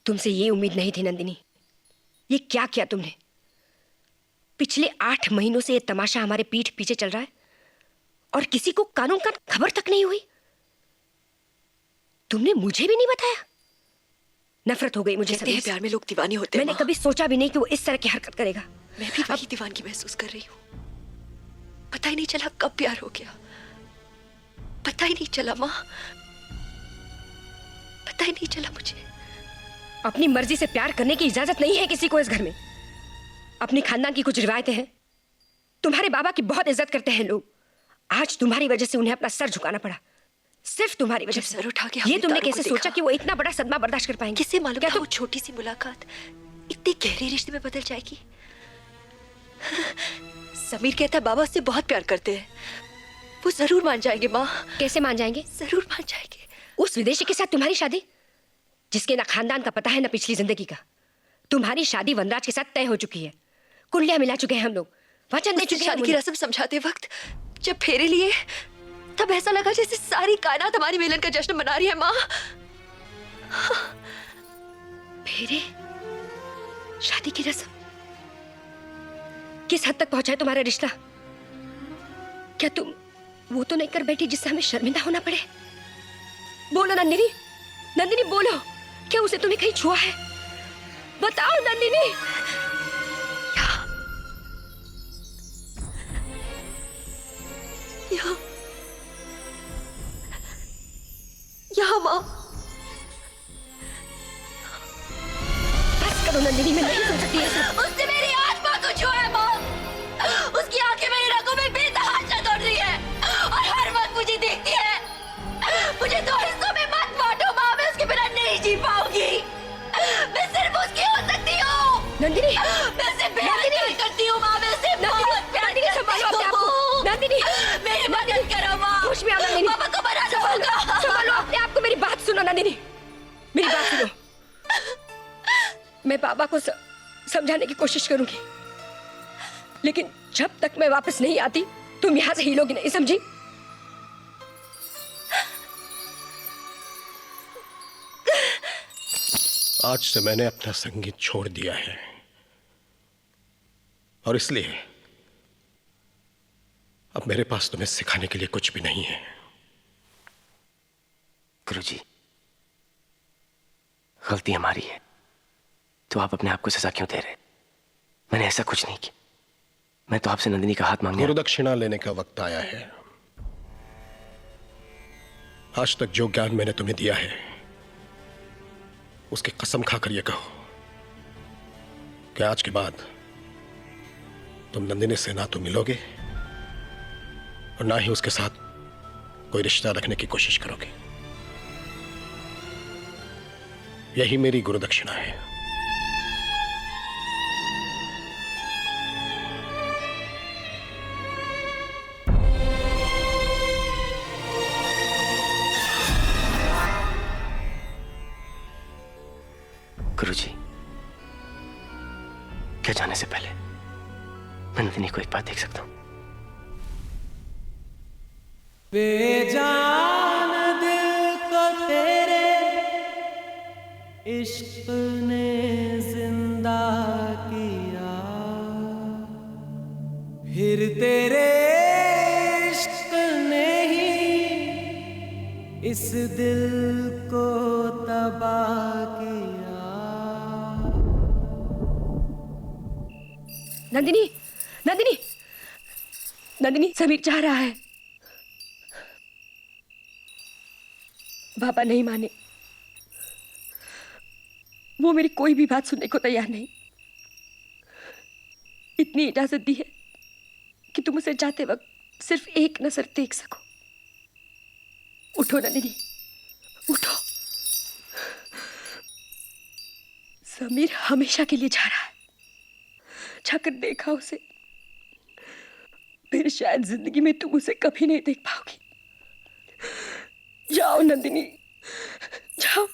तुमसे ये उम्मीद नहीं थी नंदिनी। ये क्या किया तुमने? पिछले 8 महीनों से ये तमाशा हमारे पीठ पीछे चल रहा है और किसी को कानून का खबर तक नहीं हुई। तुमने मुझे भी नहीं बताया। नफरत हो गई मुझे कहते हैं प्यार में लोग दीवाने होते हैं। मैंने कभी सोचा भी नहीं कि वो इस तरह की हरकत करेगा। मैं भी वही दीवानगी महसूस कर रही हूँ। पता ही नहीं चला कब प्यार हो गया। पता ही नहीं चला माँ, पता ही नहीं चला मुझे। अपनी मर्जी से प्यार करने की इजाजत नहीं है किसी को इस घर में। अपने खानदान की कुछ रिवायतें हैं। तुम्हारे बाबा की बहुत इज्जत करते हैं लोग। आज तुम्हारी वजह से उन्हें अपना सर झुकाना पड़ा, सिर्फ तुम्हारी वजह से। सर उठा के ये तुमने कैसे सोचा कि वो इतना बड़ा सदमा बर्दाश्त कर पाएंगे? किसे मालूम था वो छोटी सी मुलाकात इतनी गहरे रिश्ते में बदल जाएगी। समीर कहता है बाबा उससे बहुत प्यार करते हैं। वो जरूर मान जाएंगे माँ। कैसे मान जाएंगे? जरूर मान जाएंगे। उस विदेशी के साथ तुम्हारी शादी, जिसके ना खानदान का पता है ना पिछली जिंदगी का। तुम्हारी शादी वनराज के साथ तय हो चुकी है। कुंडलियां मिला चुके हैं हम लोग, वचन दे चुके हैं। शादी की रस्म समझाते वक्त जब फेरे लिए तब ऐसा लगा जैसे सारी कायनात हमारी मिलन का जश्न मना रही है माँ। फेरे, शादी की रस्म, किस हद तक पहुंचा है तुम्हारा रिश्ता? क्या तुम वो तो नहीं कर बैठी जिससे हमें शर्मिंदा होना पड़े? बोलो नंदिनी, नंदिनी बोलो, क्या उसे तुम्हें कहीं छुआ है? बताओ नंदिनी। यहाँ माँ। बस करो नंदिनी, मैं नहीं सुन सकती है सब। उसने मेरी आत्मा को छुआ है माँ। उसकी आंखें मेरी रगों में बेतहाशा दौड़ रही है और हर वक्त मुझे देखती है। मुझे 2 हिस्सों में मत बांटो माँ, मैं उसके बिना नहीं जी पाऊंगी। मैं सिर्फ उसकी हो सकती हूँ। नंदिनी, मैं उसे प्यार करती हूँ माँ, मैं उसे बहुत प्यार करती हूँ। नंदिनी, मेरी मदद करो माँ। होश में आओ नंदिनी। पापा को मनाना होगा। संभालो अपने आप को। मेरी बात सुनो नंदिनी, मेरी बात सुनो। मैं बाबा को समझाने की कोशिश करूंगी, लेकिन जब तक मैं वापस नहीं आती तुम यहां से हिलोगी नहीं, समझी? आज से मैंने अपना संगीत छोड़ दिया है और इसलिए अब मेरे पास तुम्हें सिखाने के लिए कुछ भी नहीं है। गुरुजी, गलती हमारी है तो आप अपने आप को सजा क्यों दे रहे? मैंने ऐसा कुछ नहीं किया। मैं तो आपसे नंदिनी का हाथ मांगने। गुरुदक्षिणा लेने का वक्त आया है। आज तक जो ज्ञान मैंने तुम्हें दिया है उसकी कसम खाकर यह कहो कि आज के बाद तुम नंदिनी से ना तो मिलोगे और ना ही उसके साथ कोई रिश्ता रखने की कोशिश करोगे। यही मेरी गुरुदक्षिणा है। गुरुजी, क्या जाने से पहले मैं नंदिनी को एक बार देख सकता हूं? बेजान दिल को तेरे इश्क ने जिंदा किया, फिर तेरे इश्क ने ही इस दिल को तबाह किया। नंदिनी, नंदिनी, नंदिनी, समीर चाह रहा है। बाबा नहीं माने, वो मेरी कोई भी बात सुनने को तैयार नहीं। इतनी इजाजत दी है कि तुम उसे जाते वक्त सिर्फ एक नजर देख सको। उठो नंदिनी, उठो। समीर हमेशा के लिए जा रहा है। जाकर देखा उसे, फिर शायद जिंदगी में तुम उसे कभी नहीं देख पाओगी। जाओ नंदिनी, जाओ।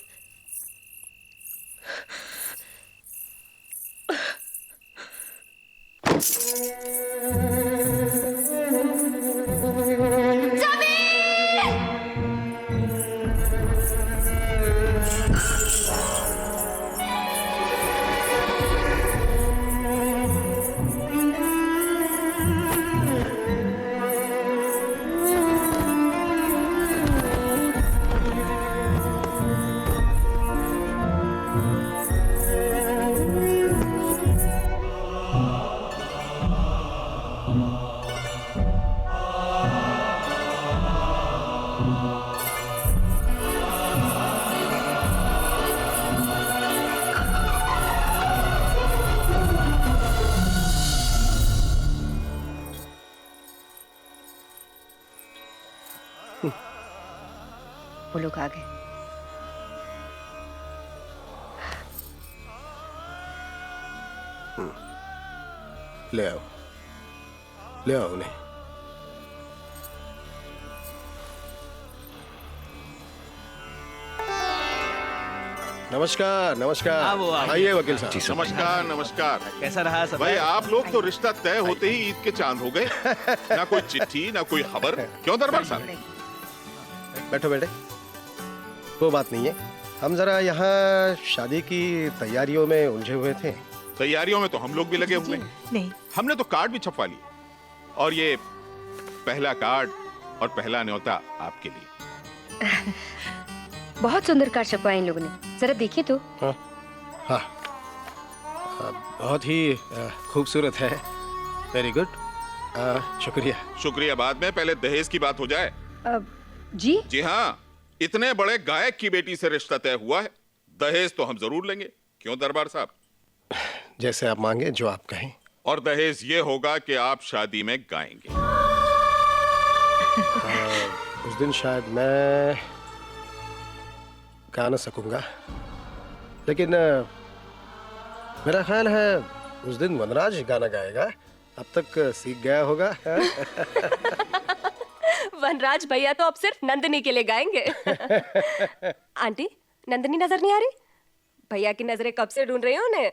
वो लोग आ गए। ले आओ, ले आओ उन्हें। नमस्कार नमस्कार। आओ, आओ। आइए वकील साहब। नमस्कार नमस्कार। कैसा रहा सफर? भाई आप लोग तो रिश्ता तय होते ही ईद के चांद हो गए। ना कोई चिट्ठी ना कोई खबर। क्यों दरबार साहब? बैठो बेटे, वो बात नहीं है। हम जरा यहाँ शादी की तैयारियों में उलझे हुए थे। तैयारियों में तो हम लोग भी लगे हुए हैं। नहीं, हमने तो कार्ड भी छपवा लिए और ये पहला कार्ड और पहला न्योता आपके लिए। बहुत सुंदर कार्ड छपवाए इन लोगों ने, जरा देखिए तो। हाँ हाँ, बहुत ही खूबसूरत है। वेरी गुड, शुक्रिया। शुक्रिया बाद में, पहले दहेज की बात हो जाए। जी जी हाँ, इतने बड़े गायक की बेटी से रिश्ता तय हुआ है, दहेज तो हम जरूर लेंगे। क्यों दरबार साहब? जैसे आप मांगे, जो आप कहें। और दहेज ये होगा कि आप शादी में गाएंगे। उस दिन शायद मैं गा ना सकूंगा, लेकिन मेरा ख्याल है उस दिन वनराज गाना गाएगा। अब तक सीख गया होगा। वनराज भैया तो अब सिर्फ नंदनी के लिए गाएंगे। आंटी, नंदनी नजर नहीं आ रही? भैया की नजरें कब से ढूंढ रही हैं उन्हें।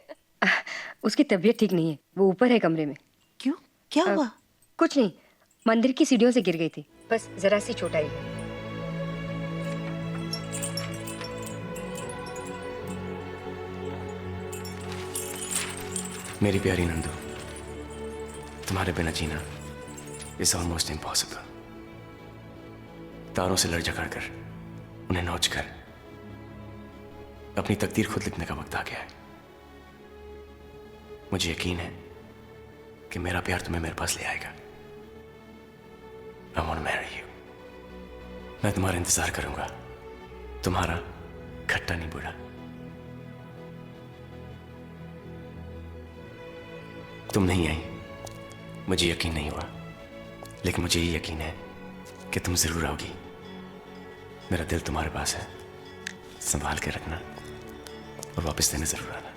उसकी तबीयत ठीक नहीं है, वो ऊपर है कमरे में। क्यों, क्या हुआ? कुछ नहीं, मंदिर की सीढ़ियों से गिर गई थी, बस जरा सी चोट आई है। मेरी प्यारी नंदू, तुम्हारे बिना जीना इज ऑलमोस्ट इम्पॉसिबल। तारों से लड़ झगड़ कर, उन्हें नोच कर अपनी तकदीर खुद लिखने का वक्त आ गया है। मुझे यकीन है कि मेरा प्यार तुम्हें मेरे पास ले आएगा। I want to marry you। मैं तुम्हारा इंतजार करूंगा, तुम्हारा खट्टा नहीं बूढ़ा। तुम नहीं आई, मुझे यकीन नहीं हुआ, लेकिन मुझे ये यकीन है कि तुम जरूर आओगी। मेरा दिल तुम्हारे पास है, संभाल के रखना और वापस देने जरूर आना।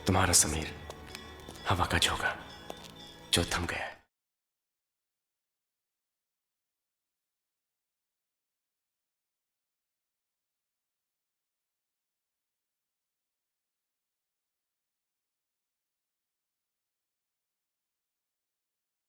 तुम्हारा समीर हवा का झोंका जो थम गया है।